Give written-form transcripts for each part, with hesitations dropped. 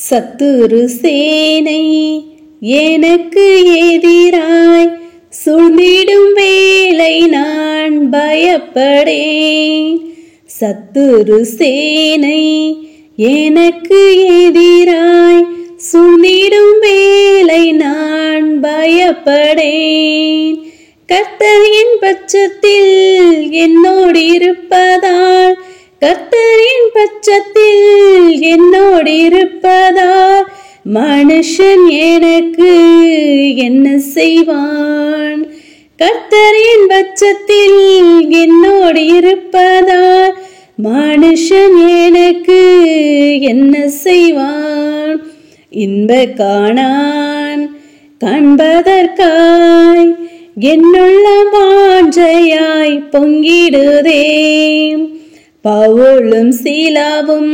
சத்துரு சேனை எனக்கு எதிராய் சூழ்ந்திடும் வேளை நான் பயப்படேன். சத்துரு சேனை எனக்கு எதிராய் சூழ்ந்திடும் வேளை நான் பயப்படேன். கர்த்தர் என் பட்சத்தில் என்னோடு இருப்பதால், கர்த்தர் என் பட்சத்தில் என்னோடு இருப்பதால் மனுஷன் எனக்கு என்ன செய்வான்? கர்த்தர் என் பட்சத்தில் என்னோடு இருப்பதால் மனுஷன் எனக்கு என்ன செய்வான்? இன்ப காணான் காண்பதற்காய் என்னுள்ள வாஞ்சையாய் பொங்கிடுதே. பவுலும் சீலாவும்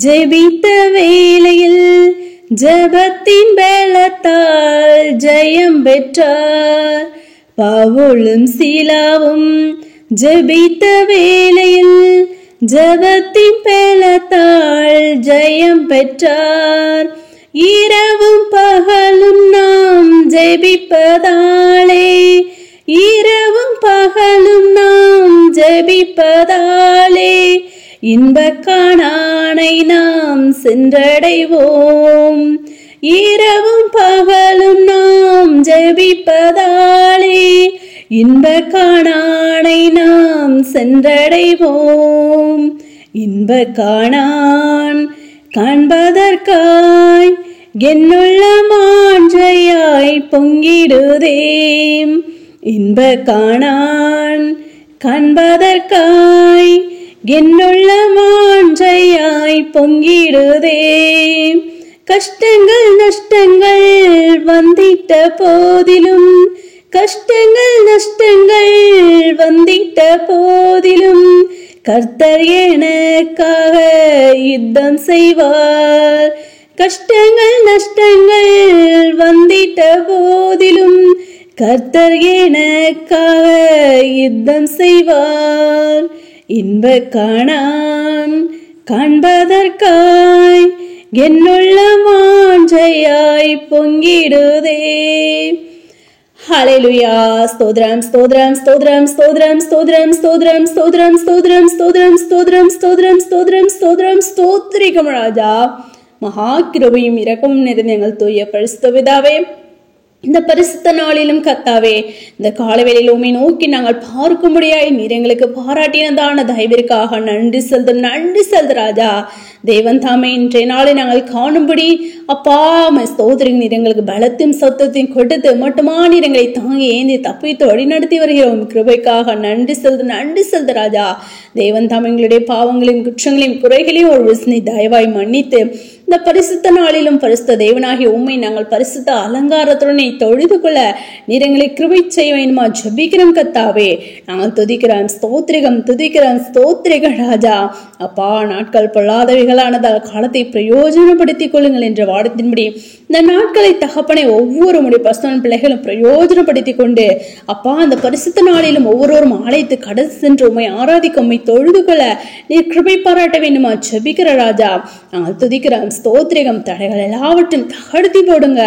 ஜெபித்த வேளையில் ஜெபத்தின் பலத்தால் ஜெயம் பெற்றார். பவுலும் சீலாவும் ஜெபித்த வேளையில் ஜெபத்தின் பலத்தால் ஜெயம் பெற்றார். இரவும் பகலும் நாம் ஜெபிப்பதாலே, இரவும் பகலும் நாம் ஜெபிப்பதாலே இன்ப காணானை நாம் சென்றடைவோம். இரவும் பகலும் நாம் ஜெபிப்பதாலே இன்ப காணானை நாம் சென்றடைவோம். இன்ப காணான் காண்பதற்காய் என்னுள்ள வாஞ்சையாய் பொங்கிடுதே. இன்ப காணான் காண்பதற்காய் என்னுள்ள வாஞ்சையாய் பொங்கிடுதே. கஷ்டங்கள் நஷ்டங்கள் வந்திட்ட போதிலும், கஷ்டங்கள் நஷ்டங்கள் வந்திட்ட போதிலும் கர்த்தர் எனக்காக யுத்தம் செய்வார். கஷ்டங்கள் நஷ்டங்கள் வந்திட்ட போதிலும் கர்த்தர் எனக்காக யுத்தம் செய்வார். இன்ப காணான் காண்பதற்காய் என்னுள்ள வாஞ்சையாய் பொங்கிடுதே. ஹல்லேலூயா. ஸ்தோத்திரம் ஸ்தோத்திரம் ஸ்தோத்திரம் ஸ்தோத்திரம் ஸ்தோத்திரம் ஸ்தோத்திரம் ஸ்தோத்திரம் ஸ்தோத்திரம் ஸ்தோத்திரம் ஸ்தோத்திரம் ஸ்தோத்திரம் ஸ்தோத்திரம் ஸ்தோத்திரம் ஸ்தோத்திரிக்கும் ராஜா. மகா கிருபையும் இரக்கமும் நிறைந்த எங்கள் தூய பரிசுத்த பிதாவே, இந்த பரிசுத்த நாளிலும் கர்த்தாவே, இந்த காலவேளையில் உம்மை நோக்கி நாங்கள் பார்க்கும்படியாய் நீர் எங்களுக்கு பாராட்டினதான தயவிற்காக நன்றி செலுத்து ராஜா. தேவன் தாமே இன்றைய நாளை நாங்கள் காணும்படி அப்பா ஸ்தோத்திரி, நீர் எங்களுக்கு பலத்தையும் சத்தத்தையும் கொடுத்து மட்டுமா நீர் எங்களை தாங்கி ஏந்தி தப்பித்து வழிநடத்தி வருகிறோம். கிருபைக்காக நன்றி செலுத்து ராஜா. தேவன் தாமே எங்களுடைய பாவங்களையும் குற்றங்களையும் குறைகளையும் ஒரு விசனி தயவாய் மன்னித்து இந்த பரிசுத்த நாளிலும் பரிசுத்த தேவனாகிய உம்மை நாங்கள் பரிசுத்த அலங்காரத்துடனே தொழுது கொள்ள நீர் எங்களை கிருபை செய்ய வேண்டுமா ஜெபிக்கிறோம் கர்த்தாவே. நாங்கள் துதிக்கிறோம் ஸ்தோத்திரிகம் ராஜா. அப்பா, நாட்கள் பொல்லாதவைகளானதால் காலத்தை பிரயோஜனப்படுத்திக் கொள்ளுங்கள் என்ற வார்த்தையின்படி இந்த நாட்களை தகப்பனை ஒவ்வொரு முறை பரிசுத்த பிள்ளைகளும் பிரயோஜனப்படுத்திக் கொண்டு அப்பா அந்த பரிசுத்த நாளிலும் ஒவ்வொருவரும் ஆலயத்து கடந்து சென்று உம்மை ஆராதிக்க உம்மை தொழுது கொள்ள நீர் கிருபை பாராட்ட வேண்டுமா ஜெபிக்கிற ராஜா. நாங்கள் துதிக்கிறோம் ஸ்தோத்திரிகம். தடைகள் எல்லாவற்றையும் தகர்த்தி போடுங்க.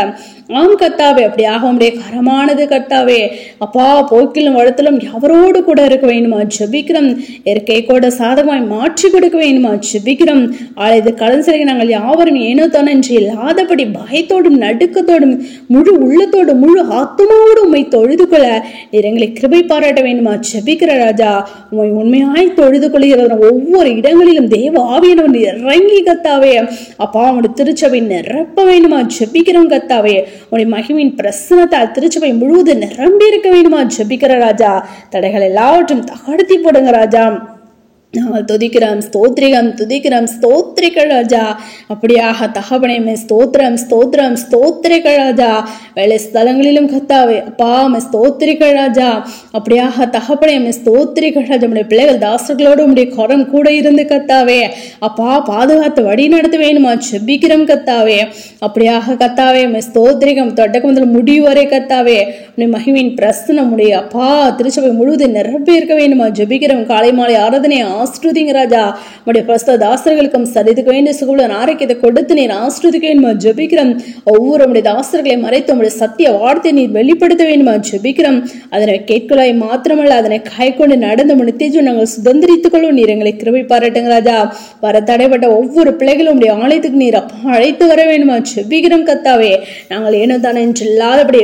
ஆம் கர்த்தாவே, அப்படியாக உம்முடைய கரமானது கர்த்தாவே அப்பா போக்கிலும் வளத்திலும் எவரோடு கூட இருக்க வேண்டுமா ஜெபிக்கிறோம். இயற்கை கூட சாதகமாய் மாற்றி கொடுக்க வேண்டுமா ஜெபிக்கிறோம். ஆலயத்து கடன் சிலை நாங்கள் யாவரும் ஏனோ தானே என்று இல்லாதபடி பயத்தோடும் நடுக்கத்தோடும் முழு உள்ளத்தோடும் முழு ஆத்மாவோடு உம்மை தொழுது கொள்ள நீர் எங்களை கிருபை பாராட்ட வேண்டுமா ஜெபிக்கிற ராஜா. உம்மை உண்மையாய் தொழுது கொள்கிற ஒவ்வொரு இடங்களிலும் தேவ ஆவியானவர் இறங்கி கர்த்தாவே அப்பா உங்களுடைய திருச்சபை நிரப்ப வேண்டுமா ஜெபிக்கிறோம் கர்த்தாவே. உடைய மகிமையின் பிரசன்னத்தால் திருச்சபை முழுவதும் நிரம்பி இருக்க வேண்டுமா ஜெபிக்கிற ராஜா. தடைகள் எல்லாவற்றும் தகர்த்தி போடுங்க ராஜா. நாங்கள் துதிக்கிறோம் ஸ்தோத்திரிக்க ராஜா. அப்படியாக தகப்பனே ஸ்தோத்திரிக்க ராஜா. வேலை ஸ்தலங்களிலும் கர்த்தாவே அப்பா ஸ்தோத்திரிக்க ராஜா. அப்படியாக தகப்பனே ஸ்தோத்திரிக்க ராஜா. நம்முடைய பிள்ளைகள் தாசர்களோடு உடைய கரம் கூட இருந்து கர்த்தாவே அப்பா பாதுகாத்து வழி நடத்த வேணுமா ஜெபிக்கிறோம் கர்த்தாவே. அப்படியாக கர்த்தாவே ஸ்தோத்திரிகம். தொடக்கம் முதல் முடிவு வரை கர்த்தாவே உடைய மகிமையின் பிரசன்னம் உடைய அப்பா திருச்சபை முழுவதும் நிரப்பி இருக்க வேண்டுமா ஜெபிக்கிறோம். காலை மாலை ஆராதனை ஆஸ்ருதிங்க ராஜா. உடைய பரிசுத்த தாசர்களுக்கும் சரிதுக்கு வேண்டிய சுகமுள்ள ஆரோக்கியத்தை கொடுத்து நீர் ஆஸ்ருதிக்க வேண்டுமா ஜெபிக்கிறோம். ஒவ்வொரு உடைய தாசர்களை மறைத்து உடைய சத்திய வார்த்தை நீர் வெளிப்படுத்த வேண்டுமா ஜெபிக்கிறோம். அதனை கேட்கலாய் மாத்திரமல்ல, அதனை கைக்கொண்டு நடந்து நித்திய நாங்கள் சுதந்திரித்துக் கொள்ளும் நீர் எங்களை கிருபை பாராட்டுங்க ராஜா. வர தடைப்பட்ட ஒவ்வொரு பிள்ளைகளும் உடைய ஆலயத்துக்கு நீர் அழைத்து வர வேண்டுமா ஜெபிக்கிறோம் கர்த்தாவே. நாங்கள் ஏனோ தானே என்று இல்லாதபடி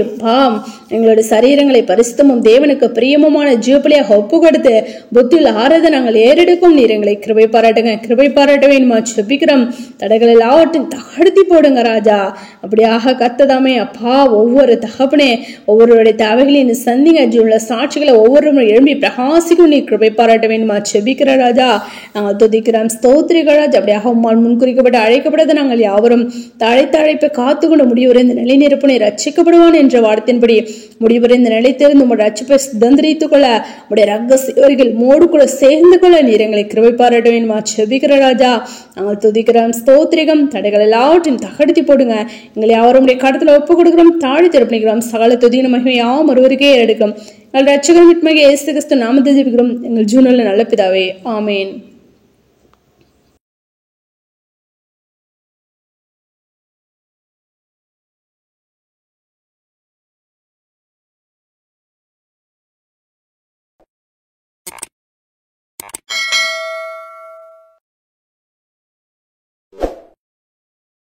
எங்களுடைய சரீரங்களை பரிசுத்தமும் தேவனுக்கு பிரியமுமான ஜீவபலியாக ஒப்பு கொடுத்து புத்தியில் ஆறதை நாங்கள் ஏறெடுக்கும் நீர் எங்களை கிருபை பாராட்டுங்க. கிருபை பாராட்ட வேண்டுமா ஜெபிக்கிறோம். தடைகள் எல்லாவற்றையும் தகர்த்தி போடுங்க ராஜா. அப்படியாக கர்த்ததாமே அப்பா ஒவ்வொரு தகப்பனே ஒவ்வொருடைய தேவைகளின் சந்திங்க ஜீவனுள்ள சாட்சிகளை ஒவ்வொரு எழும்பி பிரகாசிக்கும் நீர் கிருபை பாராட்ட வேண்டுமா ஜெபிக்கிற ராஜா. நாங்கள் துதிக்கிறோம் ஸ்தோத்திரிகள் ராஜா. அப்படியாக உம்மால் முன்குறிக்கப்பட்டு அழைக்கப்பட்டது நாங்கள் யாவரும் தழைப்பை காத்துக்கொண்டு முடிவுரை இந்த நிலை நிரப்புனை ரட்சிக்கப்படுவான் என்ற வார்த்தையின்படி முடிவுரை இந்த நிலை தெரிந்து உங்களுடைய ரட்சிப்பை சுதந்திரித்துக் கொள்ள உடைய ரகசியர்கள் மோடு கூட சேர்ந்து கொள்ள நீர் எங்களை கிருபை பாராட்ட வேண்டுமா ஜெபிக்கிற ராஜா. நாங்கள் துதிக்கிறோம் ஸ்தோத்திரிகம். தடைகள் எல்லாவற்றையும் தகர்த்தி போடுங்க. எங்களை யாவரும் கடத்துல ஒப்பு கொடுக்கிறோம், தாழி திறப்பிக்கிறோம். சகல துதியின் மகிமை யாவும் ஒருவருக்கே எடுக்கும். எங்கள் ரட்சகர் இயேசு கிறிஸ்து நாமத்தை ஜெபிக்கிறோம் எங்கள் ஜீவனில் நல்ல பிதாவே, ஆமேன்.